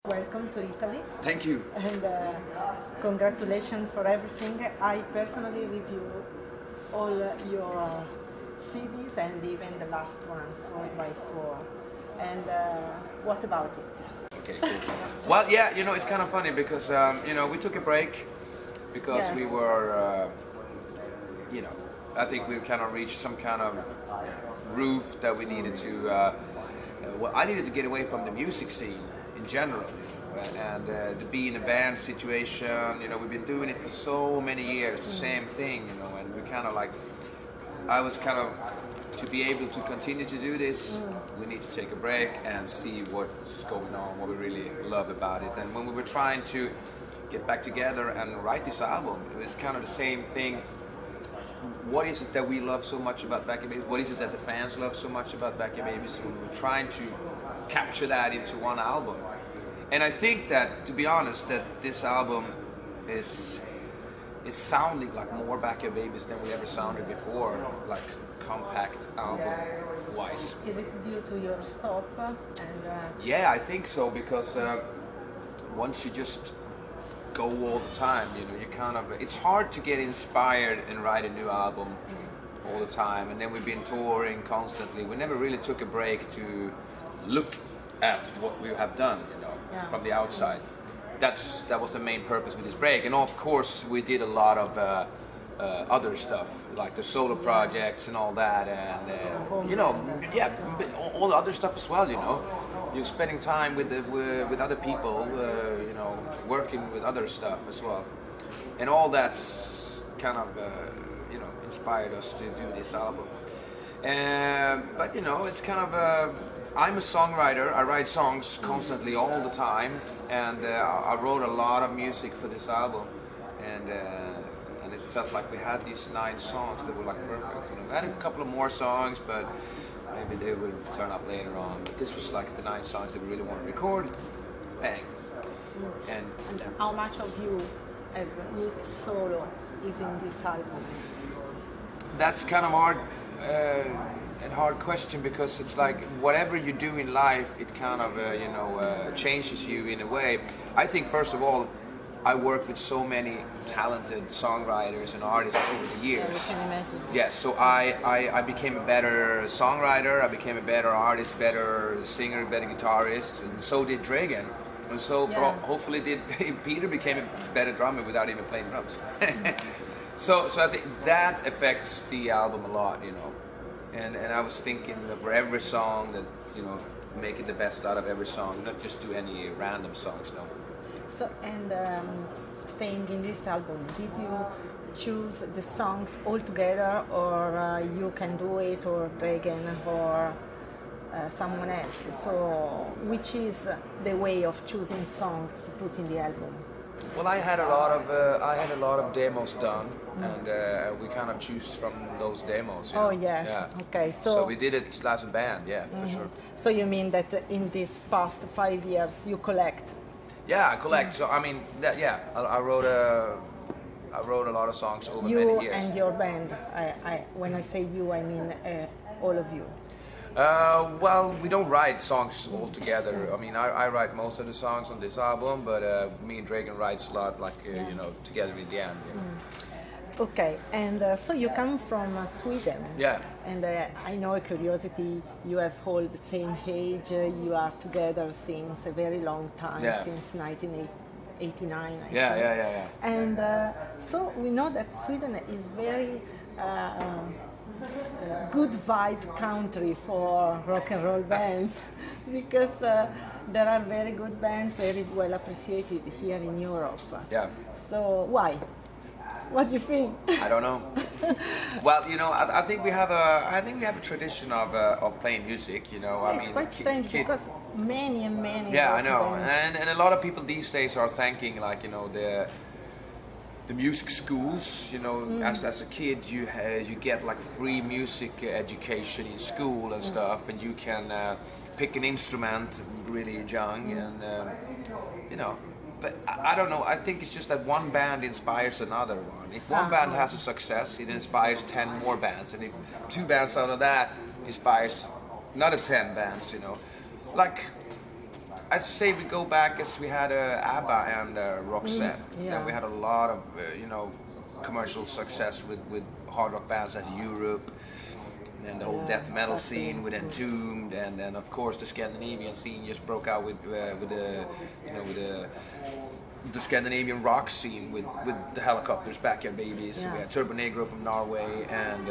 Welcome to Italy Thank you. and congratulations for everything. I personally review all your CDs and even the last one, 4x4. And what about it? Okay, cool. Well, yeah, it's kind of funny because, we took a break because Yes. we were, I think we kind of reached some kind of roof that we needed to, well, I needed to get away from the music scene in general, and to be in a band situation, we've been doing it for so many years, the same thing, and we kind of like, I was kind of, to be able to continue to do this, we need to take a break and see what's going on, what we really love about it. And when we were trying to get back together and write this album, it was kind of the same thing. What is it that we love so much about Back in Babies? What is it that the fans love so much about Back in Babies? And we were trying to capture that into one album. And I think that, to be honest, that this album is sounding like more Back in Babies than we ever sounded before, like compact album wise. Is it due to your stop? Yeah, I think so, because once you just go all the time, you kind of, it's hard to get inspired and write a new album all the time. And then we've been touring constantly. We never really took a break to look at what we have done, from the outside. That was the main purpose with this break. And of course, we did a lot of other stuff, like the solo projects and all that, and all the other stuff as well. You're spending time with other people, working with other stuff as well, and all that's kind of inspired us to do this album. But it's kind of I'm a songwriter. I write songs constantly all the time, and I wrote a lot of music for this album, and it felt like we had these 9 songs that were like perfect. We had a couple of more songs, but maybe they would turn up later on. But this was like the 9 songs that we really want to record. Bang. And how much of you as Nick solo is in this album? That's kind of hard. A hard question, because it's like whatever you do in life, it kind of changes you in a way. I think first of all, I work with so many talented songwriters and artists over the years. I can imagine. Yes, so I became a better songwriter, I became a better artist, better singer, better guitarist, and so did Dragan. And so hopefully Peter became a better drummer without even playing drums. So I think that affects the album a lot, And I was thinking that for every song that, making the best out of every song, not just do any random songs, no. So, and staying in this album, did you choose the songs all together, or you can do it, or Dragan, or someone else? So, which is the way of choosing songs to put in the album? Well, I had a lot of demos done, and we kind of choose from those demos. Oh yes, Yeah. okay. So we did it as a band, yeah, for sure. So you mean that in these past 5 years you collect? Yeah, I collect. So I mean, I wrote a lot of songs over You many years. and your band. When I say you, I mean all of you. Well, we don't write songs all together. I mean, I write most of the songs on this album, but me and Dragan writes a lot, like together in the end. Okay, and so you come from Sweden. Yeah. And I know a curiosity, you have all the same age, you are together since a very long time, since 1989. I think. Yeah. And so we know that Sweden is very good vibe country for rock and roll bands, because there are very good bands, very well appreciated here in Europe. Yeah. So why? What do you think? I don't know. Well, I think we have a tradition of playing music. It's quite strange because many and many. Yeah, I know, bands. and a lot of people these days are thanking the music schools. As a kid, you get like free music education in school and stuff, and you can pick an instrument really young, and But I don't know, I think it's just that one band inspires another one. If one band has a success, it inspires 10 more bands. And if 2 bands out of that inspires another 10 bands, Like, I'd say we go back as we had ABBA and Roxette. Yeah. And we had a lot of commercial success with hard rock bands as Europe, and the whole death metal scene with Entombed, and then of course the Scandinavian scene just broke out with the Scandinavian rock scene with the Helicopters, Backyard Babies. Yeah. We had Turbo Negro from Norway, and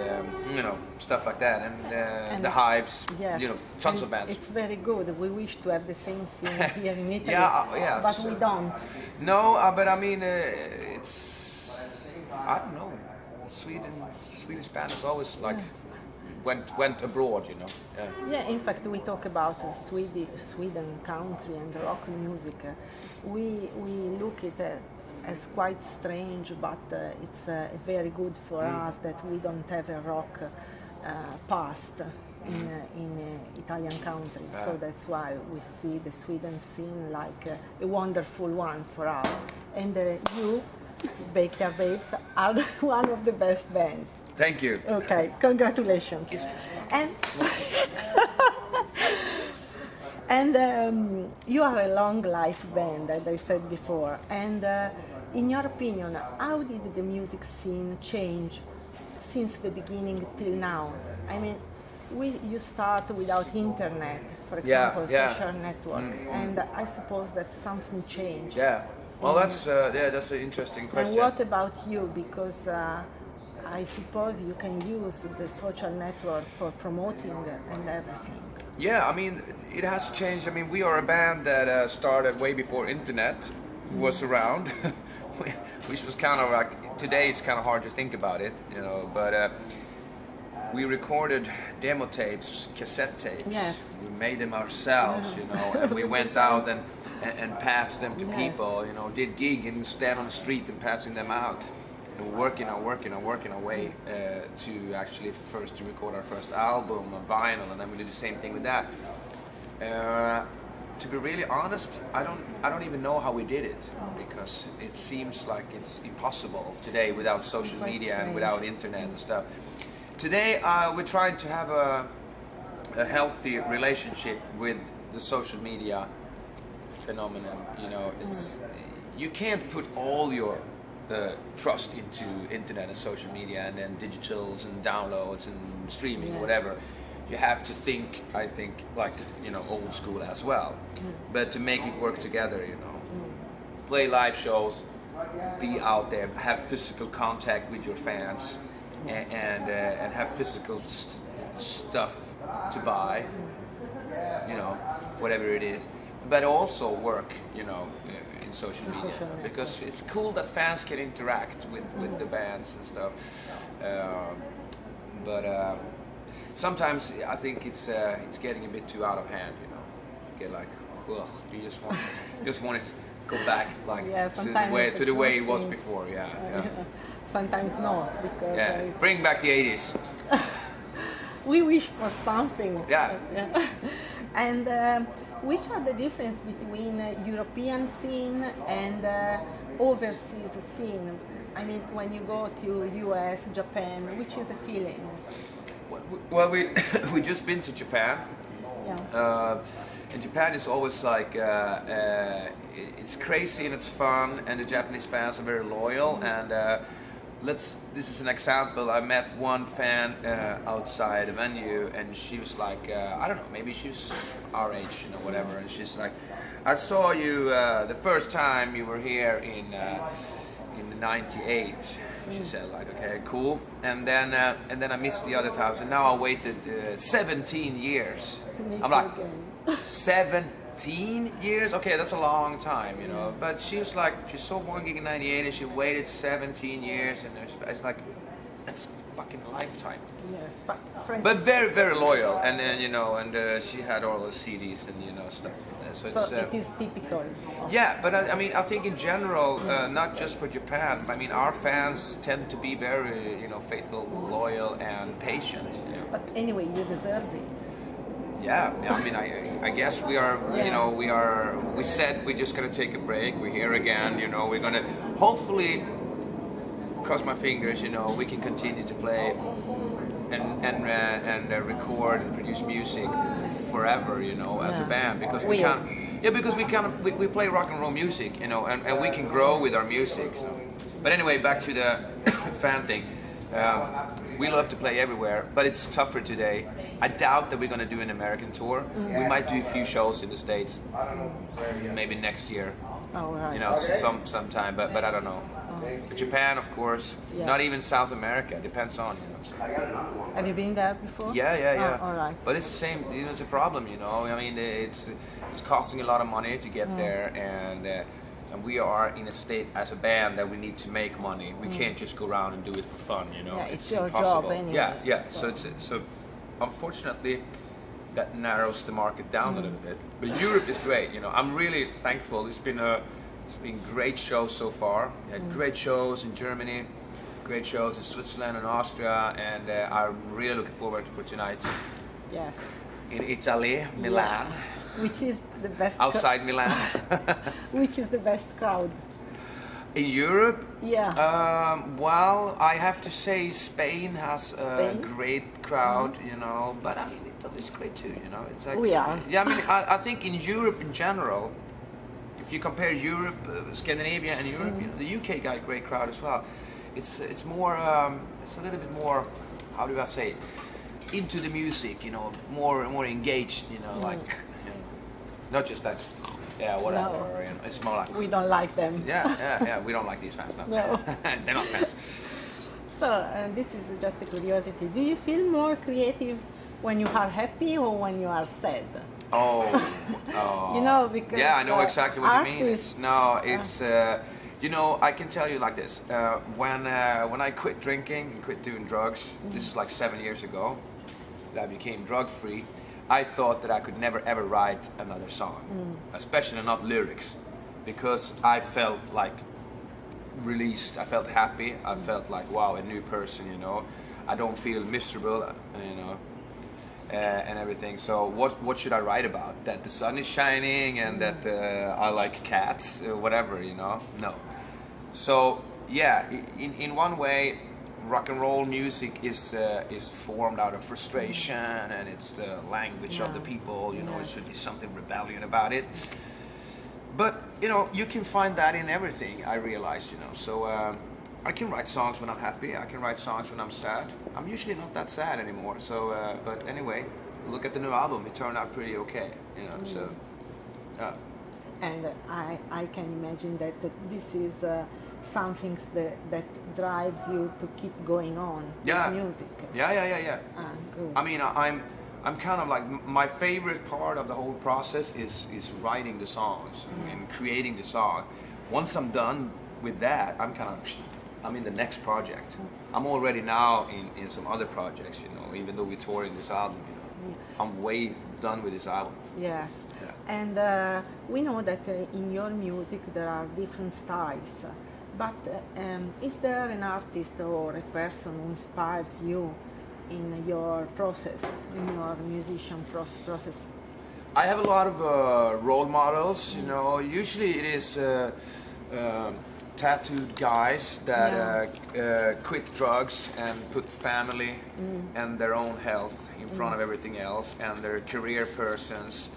stuff like that, and the Hives. Yes. Tons And of bands. It's very good. We wish to have the same scene here in Italy, Yeah, but so- we don't. No, but I mean, it's, I don't know. Swedish band is always like went abroad, Yeah. Yeah, in fact, we talk about Sweden country and rock music. We look at it as quite strange, but it's very good for us that we don't have a rock past in Italian country. So that's why we see the Sweden scene like a wonderful one for us. And you, Backyard Babes, are one of the best bands. Thank you. Okay, congratulations. And you are a long life band, as I said before. And in your opinion, how did the music scene change since the beginning till now? I mean, you start without internet, for example, social network, and I suppose that something changed. Yeah. Well, that's an interesting question. And what about you? Because I suppose you can use the social network for promoting and everything. Yeah, I mean, it has changed. I mean, we are a band that started way before internet was around, which was kind of like, today it's kind of hard to think about it, but we recorded demo tapes, cassette tapes. Yes. We made them ourselves, and we went out and passed them to people, did gig and stand on the street and passing them out. And working our way to actually first to record our first album on vinyl, and then we did the same thing with that. To be really honest, I don't even know how we did it, because it seems like it's impossible today without social media and without internet and stuff. Today we're trying to have a healthy relationship with the social media phenomenon. It's you can't put all your trust into internet and social media and then digitals and downloads and streaming or whatever. You have to think, I think, like old school as well, but to make it work together, play live shows, be out there, have physical contact with your fans, and have physical stuff to buy, whatever it is, but also work, in social media, because it's cool that fans can interact with the bands and stuff. But sometimes I think it's getting a bit too out of hand. You get like, ugh, you just want to go back like to the way it was before. Yeah. Sometimes no, because bring back the 80s. We wish for something. Yeah. And which are the difference between European scene and overseas scene? I mean, when you go to US, Japan, which is the feeling? Well, we just been to Japan. Yeah. And Japan is always like it's crazy and it's fun, and the Japanese fans are very loyal. And this is an example. I met one fan outside a venue, and she was like, I don't know, maybe she's our age, whatever. And she's like, I saw you the first time you were here in '98. She said, like, okay, cool. And then I missed the other times, and now I waited 17 years. I'm like, 17 years? Okay, that's a long time, But she was like, she saw one gig in '98, and she waited 17 years, and it's like, that's fucking lifetime. Yes, but very, very loyal, and then she had all the CDs and stuff. So it is typical. Yeah, but I mean, I think in general, not just for Japan. I mean, our fans tend to be very, faithful, loyal, and patient. But anyway, you deserve it. Yeah, I mean, I guess we are, we said we're just gonna take a break. We're here again, we're gonna hopefully, cross my fingers, we can continue to play and record and produce music forever, as a band, because we can't. Yeah, because we play rock and roll music, you know, and we can grow with our music. So. But anyway, back to the fan thing. We love to play everywhere, but it's tougher today. I doubt that we're going to do an American tour. We might do a few shows in the States, maybe next year. Oh, right. You know, sometime, but I don't know. Japan, of course. Yeah. Not even South America. Depends on, you know. So. Have you been there before? Yeah. Oh, all right. But it's the same. You know, it's a problem. You know, I mean, it's costing a lot of money to get there, and we are in a state as a band that we need to make money. We can't just go around and do it for fun. You know, Yeah, it's your impossible. job anyway. Yeah. So unfortunately, that narrows the market down a little bit. But Europe is great. You know, I'm really thankful. It's been great shows so far. We had great shows in Germany, great shows in Switzerland and Austria, and I'm really looking forward for tonight. Yes. In Italy, Milan. Yeah. Which is the best? Outside Milan. Which is the best crowd? In Europe? Yeah. Well, I have to say Spain has a great crowd, you know, but I mean Italy's great too, you know. It's like, yeah, I mean, I think in Europe in general, if you compare Europe, Scandinavia and Europe, you know, the UK got a great crowd as well. It's more, it's a little bit more, how do I say it, into the music, you know, more engaged, you know, like, you know, not just that, yeah, whatever, No. you know, it's more like, We don't like them. yeah, we don't like these fans, no. No. They're not fans. So this is just a curiosity. Do you feel more creative when you are happy or when you are sad? Oh, You know, because yeah, I know exactly what you mean. artists- It's you know, I can tell you like this. When I quit drinking and quit doing drugs, this is like 7 years ago, that I became drug free. I thought that I could never ever write another song, especially not lyrics, because I felt like released. I felt happy. I felt like, wow, a new person. You know, I don't feel miserable. You know. And everything. So what should I write about? That the sun is shining and that I like cats, whatever, you know? No. So yeah, in one way, rock and roll music is formed out of frustration, and it's the language of the people. You know, it should be something rebellion about it. But you know, you can find that in everything. I realized, you know. So. I can write songs when I'm happy. I can write songs when I'm sad. I'm usually not that sad anymore. So, but anyway, look at the new album. It turned out pretty okay, you know. So, yeah. And I can imagine that this is something that drives you to keep going on with music. Yeah. Good. I mean, I'm kind of like, my favorite part of the whole process is writing the songs and creating the songs. Once I'm done with that, I'm in the next project. I'm already now in some other projects, you know, even though we're touring this album, you know. I'm way done with this album. Yes. Yeah. And we know that in your music there are different styles. But is there an artist or a person who inspires you in your process, in your musician process? I have a lot of role models, you know. Usually it is tattooed guys that quit drugs and put family and their own health in front of everything else, and they're career persons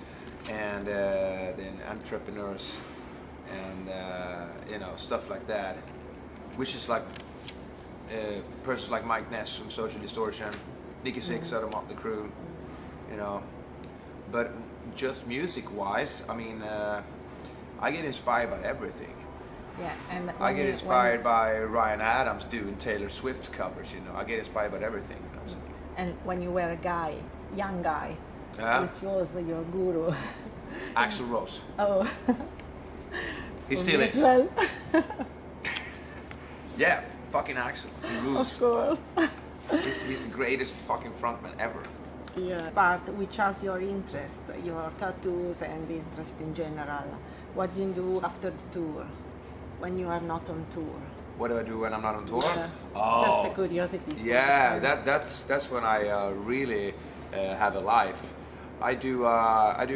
and then entrepreneurs and you know, stuff like that, which is like persons like Mike Ness from Social Distortion, Nicky Six out of Motley Crue, you know. But just music wise, I mean, I get inspired by everything. Yeah, and I get inspired by Ryan Adams doing Taylor Swift covers, you know. I get inspired by everything, you know. So. And when you were a guy, young guy, which was your guru? Axl Rose. Oh. He still is. Well. Yeah, fucking Axl. He rules. Of course. He's the greatest fucking frontman ever. Yeah. Part which has your interest, your tattoos and interest in general. What do you do after the tour, when you are not on tour? What do I do when I'm not on tour? Yeah. Oh, just a curiosity. Yeah, that's when I really have a life. I do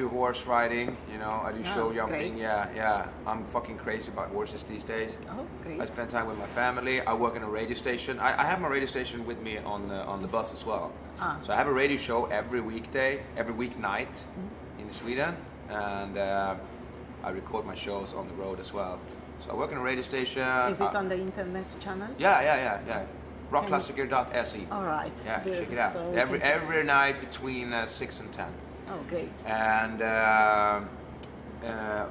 horse riding, you know. I do show jumping. Great. Yeah. I'm fucking crazy about horses these days. Oh, great. I spend time with my family. I work in a radio station. I have my radio station with me on the bus as well. So I have a radio show every weekday, every weeknight in Sweden, and I record my shows on the road as well. So I work in a radio station. Is it on the internet channel? Yeah. Rockklassiker.se. All right. Yeah, Good. check it out. So Every night between 6 and 10. Oh, great. And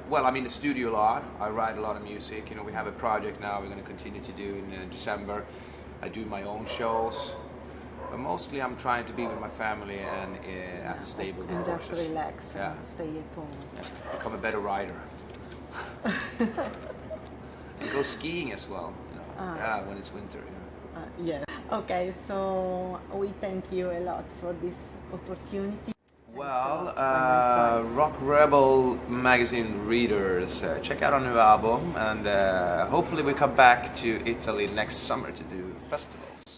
well, I'm in the studio a lot. I write a lot of music. You know, we have a project now we're going to continue to do in December. I do my own shows. But mostly I'm trying to be with my family and at the stable. And just relax and stay at home. Yeah. Become a better rider. And go skiing as well. You know. Yeah, when it's winter. Yeah. Okay, so we thank you a lot for this opportunity. Well, Rock Rebel magazine readers, check out our new album, and hopefully we come back to Italy next summer to do festivals.